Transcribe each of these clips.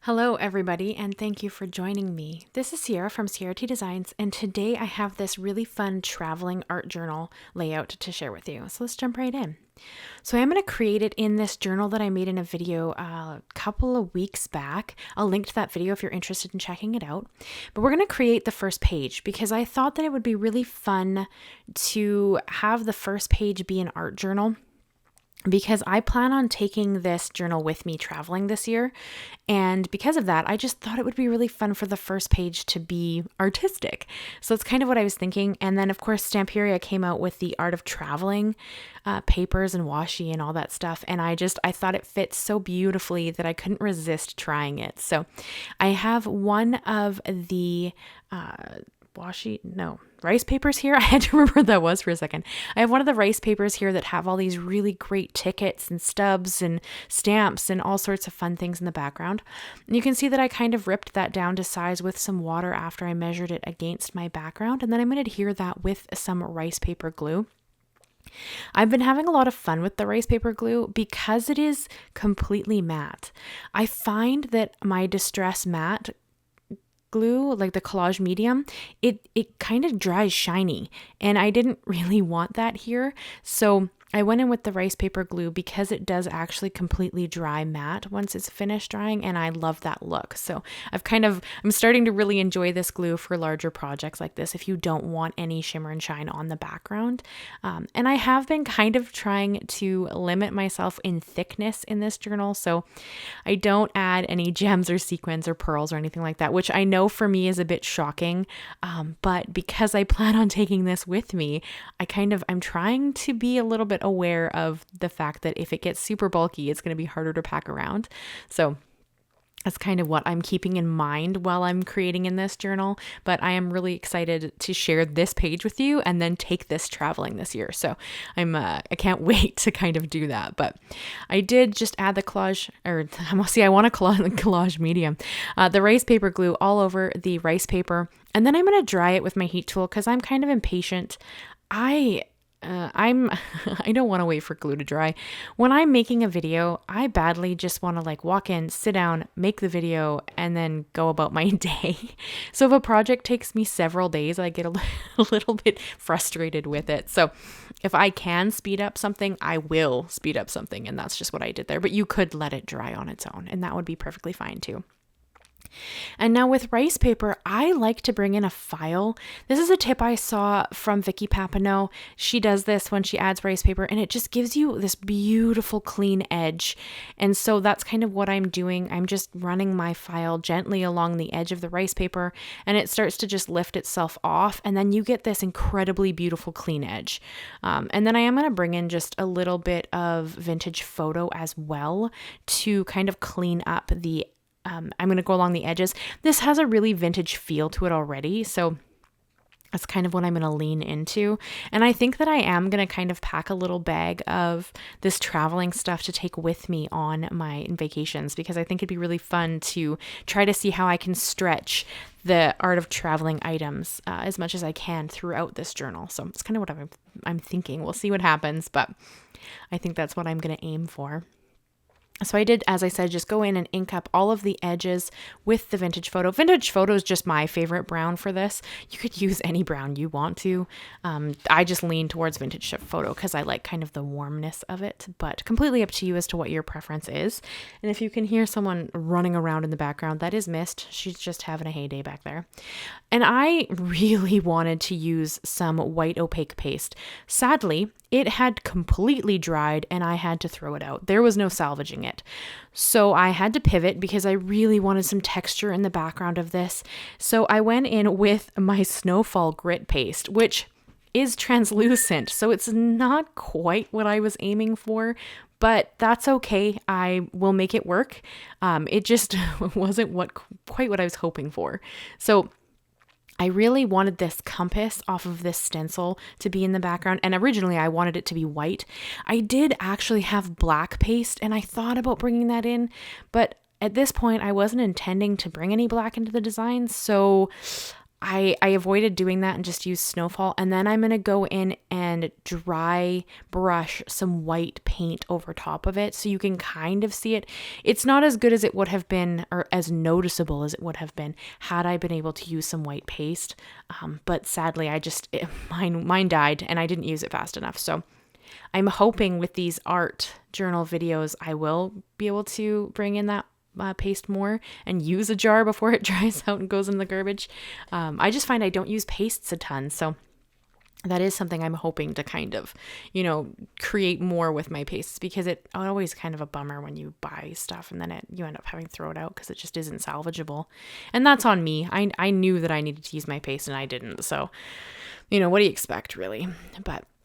Hello everybody, and thank you for joining me. This is Ciara from Ciara T Designs, and today I have this really fun traveling art journal layout to share with you. So let's jump right in. So I'm going to create it in this journal that I made in a video a couple of weeks back. I'll link to that video if you're interested in checking it out. But we're going to create the first page because I thought that it would be really fun to have the first page be an art journal, because I plan on taking this journal with me traveling this year. And because of that, I just thought it would be really fun for the first page to be artistic. So it's kind of what I was thinking. And then of course, Stamperia came out with the Art of Travelling papers and washi and all that stuff. And I thought it fit so beautifully that I couldn't resist trying it. So I have one of the rice papers here. I had to remember what that was for a second. I have one of the rice papers here that have all these really great tickets and stubs and stamps and all sorts of fun things in the background. And you can see that I kind of ripped that down to size with some water after I measured it against my background. And then I'm going to adhere that with some rice paper glue. I've been having a lot of fun with the rice paper glue because it is completely matte. I find that my Distress Matte glue, like the Collage medium, it kind of dries shiny, and I didn't really want that here. So I went in with the rice paper glue because it does actually completely dry matte once it's finished drying, and I love that look. So I'm starting to really enjoy this glue for larger projects like this if you don't want any shimmer and shine on the background. And I have been kind of trying to limit myself in thickness in this journal, so I don't add any gems or sequins or pearls or anything like that, which I know for me is a bit shocking. But because I plan on taking this with me, I'm trying to be a little bit aware of the fact that if it gets super bulky, it's going to be harder to pack around. So that's kind of what I'm keeping in mind while I'm creating in this journal. But I am really excited to share this page with you and then take this traveling this year. So I can't wait to kind of do that. But I did just add the collage, I want a collage medium, the rice paper glue all over the rice paper. And then I'm going to dry it with my heat tool because I'm kind of impatient. I don't want to wait for glue to dry. When I'm making a video, I badly just want to walk in, sit down, make the video, and then go about my day. So if a project takes me several days, I get a little bit frustrated with it. So if I can speed up something, I will speed up something. And that's just what I did there. But you could let it dry on its own, and that would be perfectly fine too. And now with rice paper, I like to bring in a file. This is a tip I saw from Vicky Papineau. She does this when she adds rice paper, and it just gives you this beautiful clean edge. And so that's kind of what I'm doing. I'm just running my file gently along the edge of the rice paper, and it starts to just lift itself off. And then you get this incredibly beautiful clean edge. And then I am going to bring in just a little bit of vintage photo as well to kind of clean up the I'm going to go along the edges. This has a really vintage feel to it already, so that's kind of what I'm going to lean into. And I think that I am going to kind of pack a little bag of this traveling stuff to take with me on my vacations, because I think it'd be really fun to try to see how I can stretch the Art of Traveling items as much as I can throughout this journal. So it's kind of what I'm thinking. We'll see what happens, but I think that's what I'm going to aim for. So I did, as I said, just go in and ink up all of the edges with the vintage photo. Vintage photo is just my favorite brown for this. You could use any brown you want to. I just lean towards vintage photo because I like kind of the warmness of it, but completely up to you as to what your preference is. And if you can hear someone running around in the background, that is Mist. She's just having a heyday back there. And I really wanted to use some white opaque paste. Sadly, it had completely dried and I had to throw it out. There was no salvaging it. So I had to pivot because I really wanted some texture in the background of this. So I went in with my Snowfall grit paste, which is translucent. So it's not quite what I was aiming for, but that's okay. I will make it work. It just wasn't quite what I was hoping for. So I really wanted this compass off of this stencil to be in the background, and originally I wanted it to be white. I did actually have black paste, and I thought about bringing that in, but at this point I wasn't intending to bring any black into the design, so I avoided doing that and just use Snowfall. And then I'm going to go in and dry brush some white paint over top of it so you can kind of see it. It's not as good as it would have been, or as noticeable as it would have been had I been able to use some white paste. But sadly, mine died and I didn't use it fast enough. So I'm hoping with these art journal videos, I will be able to bring in that paste more and use a jar before it dries out and goes in the garbage. I just find I don't use pastes a ton. So that is something I'm hoping to kind of, create more with my pastes, because it's always kind of a bummer when you buy stuff and then you end up having to throw it out because it just isn't salvageable. And that's on me. I knew that I needed to use my paste and I didn't. So, what do you expect really?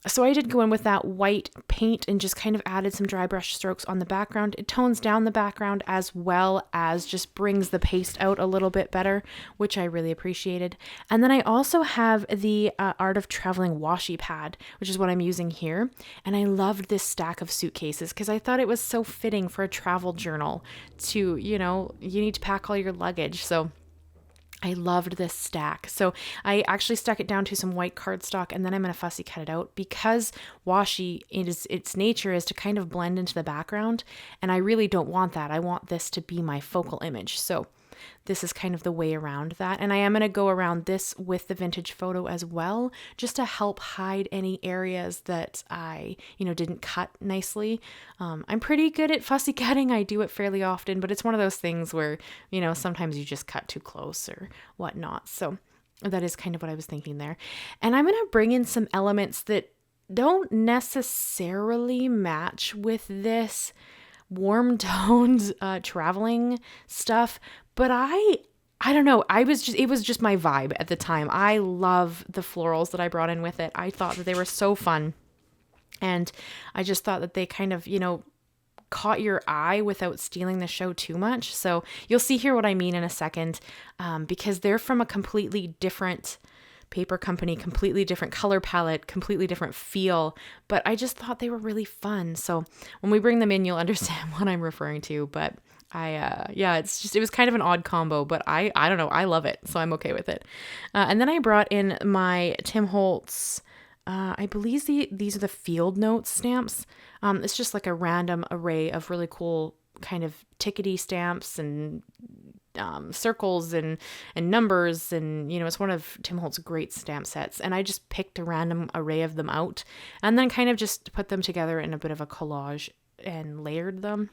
So I did go in with that white paint and just kind of added some dry brush strokes on the background. It tones down the background as well as just brings the paste out a little bit better, which I really appreciated. And then I also have the Art of Travelling washi pad, which is what I'm using here. And I loved this stack of suitcases because I thought it was so fitting for a travel journal to, you need to pack all your luggage. So I loved this stack. So I actually stuck it down to some white cardstock, and then I'm going to fussy cut it out because washi, its nature is to kind of blend into the background. And I really don't want that. I want this to be my focal image. So this is kind of the way around that. And I am going to go around this with the vintage photo as well, just to help hide any areas that I, didn't cut nicely. I'm pretty good at fussy cutting. I do it fairly often, but it's one of those things where, sometimes you just cut too close or whatnot. So that is kind of what I was thinking there. And I'm going to bring in some elements that don't necessarily match with this warm toned traveling stuff, but I don't know. It was just my vibe at the time. I love the florals that I brought in with it. I thought that they were so fun. And I just thought that they kind of, caught your eye without stealing the show too much. So you'll see here what I mean in a second, because they're from a completely different paper company, completely different color palette, completely different feel, but I just thought they were really fun. So when we bring them in, you'll understand what I'm referring to, but it was kind of an odd combo, but I don't know. I love it. So I'm okay with it. And then I brought in my Tim Holtz, I believe these are the Field Notes stamps. It's just like a random array of really cool kind of tickety stamps and circles and numbers, and it's one of Tim Holtz's great stamp sets, and I just picked a random array of them out and then kind of just put them together in a bit of a collage and layered them.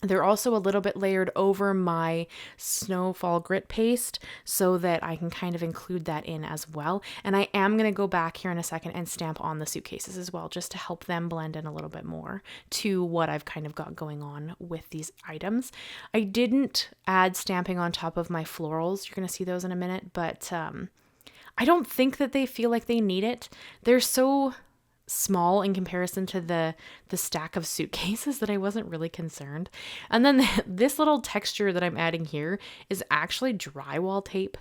They're also a little bit layered over my Snowfall grit paste so that I can kind of include that in as well. And I am going to go back here in a second and stamp on the suitcases as well, just to help them blend in a little bit more to what I've kind of got going on with these items. I didn't add stamping on top of my florals. You're going to see those in a minute, but I don't think that they feel like they need it. They're so small in comparison to the stack of suitcases that I wasn't really concerned. And then this little texture that I'm adding here is actually drywall tape.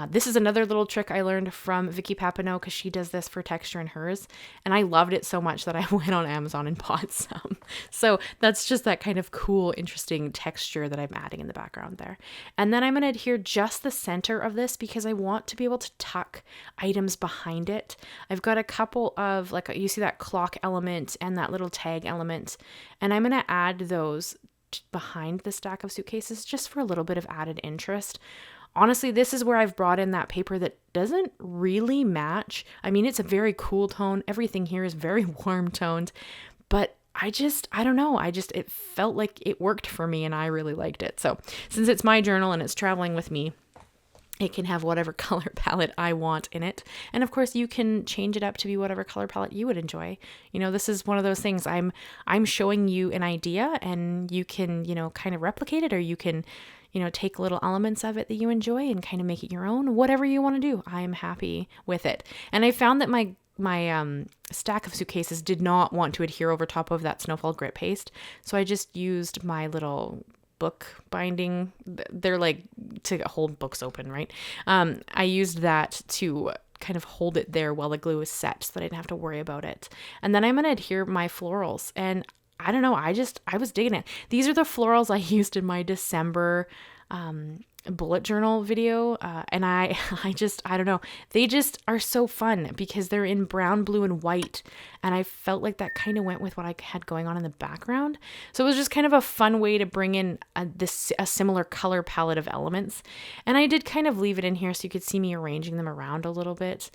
This is another little trick I learned from Vicky Papineau because she does this for texture in hers. And I loved it so much that I went on Amazon and bought some. So that's just that kind of cool, interesting texture that I'm adding in the background there. And then I'm going to adhere just the center of this because I want to be able to tuck items behind it. I've got a couple of, you see that clock element and that little tag element. And I'm going to add those behind the stack of suitcases just for a little bit of added interest. Honestly, this is where I've brought in that paper that doesn't really match. I mean, it's a very cool tone. Everything here is very warm toned, but I don't know. It felt like it worked for me and I really liked it. So since it's my journal and it's traveling with me, it can have whatever color palette I want in it. And of course you can change it up to be whatever color palette you would enjoy. This is one of those things I'm showing you an idea and you can, kind of replicate it, or you can, take little elements of it that you enjoy and kind of make it your own. Whatever you want to do, I am happy with it. And I found that my stack of suitcases did not want to adhere over top of that Snowfall grit paste. So I just used my little book binding. They're like to hold books open, right? I used that to kind of hold it there while the glue is set so that I didn't have to worry about it. And then I'm going to adhere my florals, and I don't know, I was digging it. These are the florals I used in my December bullet journal video, and I don't know, they just are so fun because they're in brown, blue, and white, and I felt like that kind of went with what I had going on in the background. So it was just kind of a fun way to bring in a similar color palette of elements, and I did kind of leave it in here so you could see me arranging them around a little bit.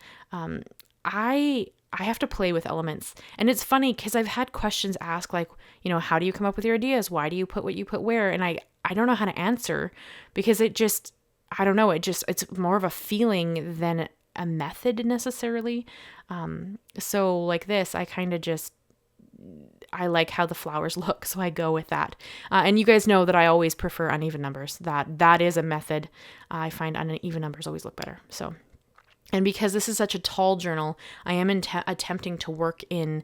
I have to play with elements, and it's funny because I've had questions asked like, how do you come up with your ideas? Why do you put what you put where? And I don't know how to answer because I don't know, it's more of a feeling than a method necessarily. So like this, I kind of I like how the flowers look, so I go with that. And you guys know that I always prefer uneven numbers. That is a method. I find uneven numbers always look better. So. And because this is such a tall journal, I am attempting to work in,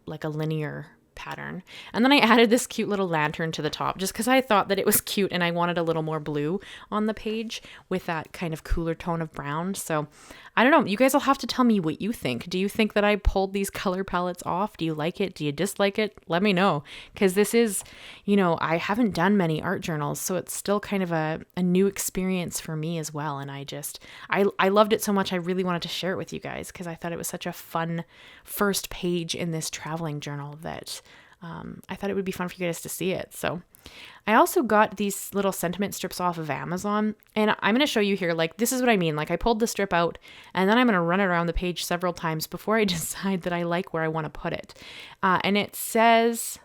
like a linear pattern. And then I added this cute little lantern to the top just because I thought that it was cute and I wanted a little more blue on the page with that kind of cooler tone of brown. So I don't know. You guys will have to tell me what you think. Do you think that I pulled these color palettes off? Do you like it? Do you dislike it? Let me know. Because this is, I haven't done many art journals, so it's still kind of a new experience for me as well. And I loved it so much. I really wanted to share it with you guys because I thought it was such a fun first page in this traveling journal that I thought it would be fun for you guys to see it. So I also got these little sentiment strips off of Amazon, and I'm going to show you here, like, this is what I mean. Like, I pulled the strip out, and then I'm going to run it around the page several times before I decide that I like where I want to put it. And it says,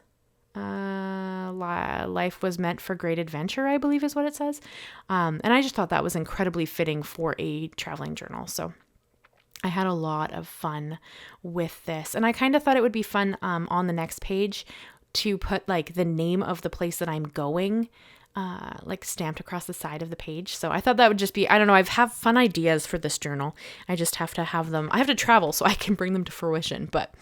life was meant for great adventure, I believe is what it says. And I just thought that was incredibly fitting for a traveling journal. So I had a lot of fun with this, and I kind of thought it would be fun on the next page to put like the name of the place that I'm going like stamped across the side of the page. So I thought that would just be, I don't know, I've have fun ideas for this journal. I just have to have them, I have to travel so I can bring them to fruition, but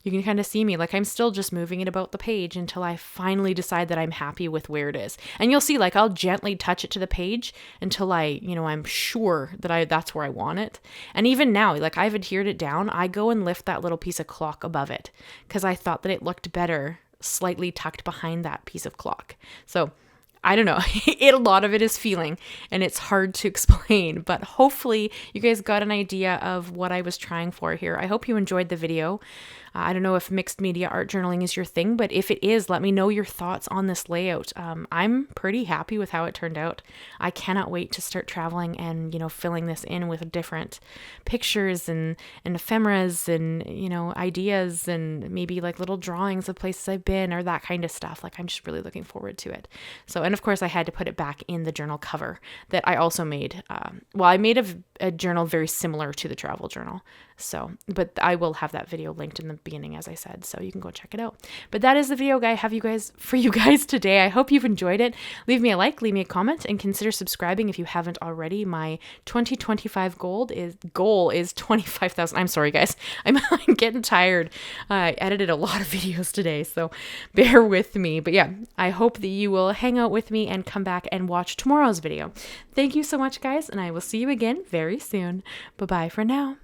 you can kind of see me, like I'm still just moving it about the page until I finally decide that I'm happy with where it is. And you'll see, like, I'll gently touch it to the page until I'm sure that that's where I want it. And even now, like, I've adhered it down, I go and lift that little piece of clock above it because I thought that it looked better slightly tucked behind that piece of clock. So I don't know, a lot of it is feeling and it's hard to explain, but hopefully you guys got an idea of what I was trying for here. I hope you enjoyed the video. I don't know if mixed media art journaling is your thing, but if it is, let me know your thoughts on this layout. I'm pretty happy with how it turned out. I cannot wait to start traveling and, filling this in with different pictures and ephemeras and, ideas and maybe like little drawings of places I've been or that kind of stuff. Like, I'm just really looking forward to it. So, and of course I had to put it back in the journal cover that I also made. I made a journal very similar to the travel journal. So, but I will have that video linked in the beginning, as I said, so you can go check it out. But that is the video I have for you guys today. I hope you've enjoyed it. Leave me a like, leave me a comment, and consider subscribing if you haven't already. My 2025 goal is 25,000. I'm sorry, guys. I'm getting tired. I edited a lot of videos today, so bear with me. But yeah, I hope that you will hang out with me and come back and watch tomorrow's video. Thank you so much, guys, and I will see you again very soon. Bye-bye for now.